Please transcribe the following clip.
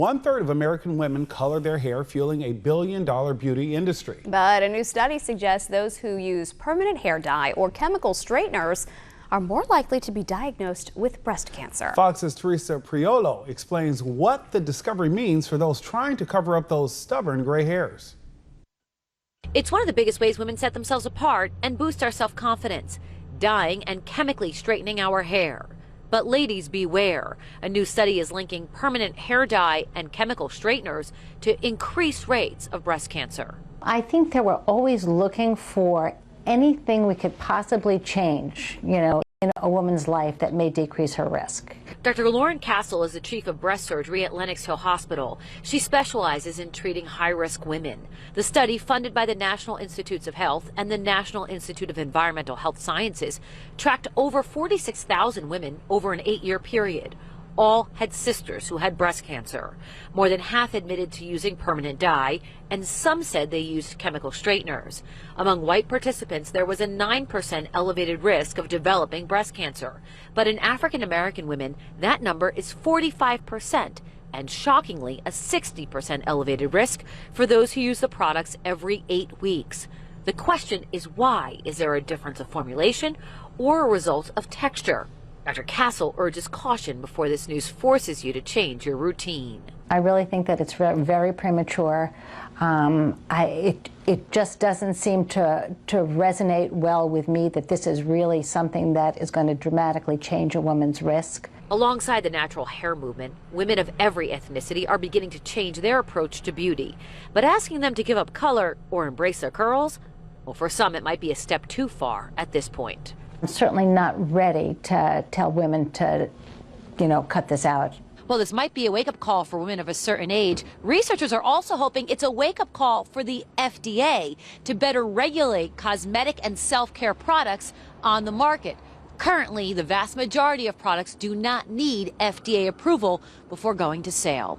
1/3 of American women color their hair, fueling a billion-dollar beauty industry. But a new study suggests those who use permanent hair dye or chemical straighteners are more likely to be diagnosed with breast cancer. Fox's Teresa Priolo explains what the discovery means for those trying to cover up those stubborn gray hairs. It's one of the biggest ways women set themselves apart and boost our self-confidence, dyeing and chemically straightening our hair. But ladies, beware. A new study is linking permanent hair dye and chemical straighteners to increased rates of breast cancer. I think that we're always looking for anything we could possibly change, in a woman's life that may decrease her risk. Dr. Lauren Castle is the chief of breast surgery at Lenox Hill Hospital. She specializes in treating high-risk women. The study, funded by the National Institutes of Health and the National Institute of Environmental Health Sciences, tracked over 46,000 women over an 8-year period. All had sisters who had breast cancer. More than half admitted to using permanent dye, and some said they used chemical straighteners. Among white participants, there was a 9% elevated risk of developing breast cancer. But in African American women, that number is 45%, and shockingly, a 60% elevated risk for those who use the products every 8 weeks. The question is, why? Is there a difference of formulation or a result of texture? Dr. Castle urges caution before this news forces you to change your routine. I really think that it's very premature. It just doesn't seem to resonate well with me that this is really something that is going to dramatically change a woman's risk. Alongside the natural hair movement, women of every ethnicity are beginning to change their approach to beauty. But asking them to give up color or embrace their curls, well, for some it might be a step too far at this point. I'm certainly not ready to tell women to, cut this out. Well, this might be a wake-up call for women of a certain age. Researchers are also hoping it's a wake-up call for the FDA to better regulate cosmetic and self-care products on the market. Currently, the vast majority of products do not need FDA approval before going to sale.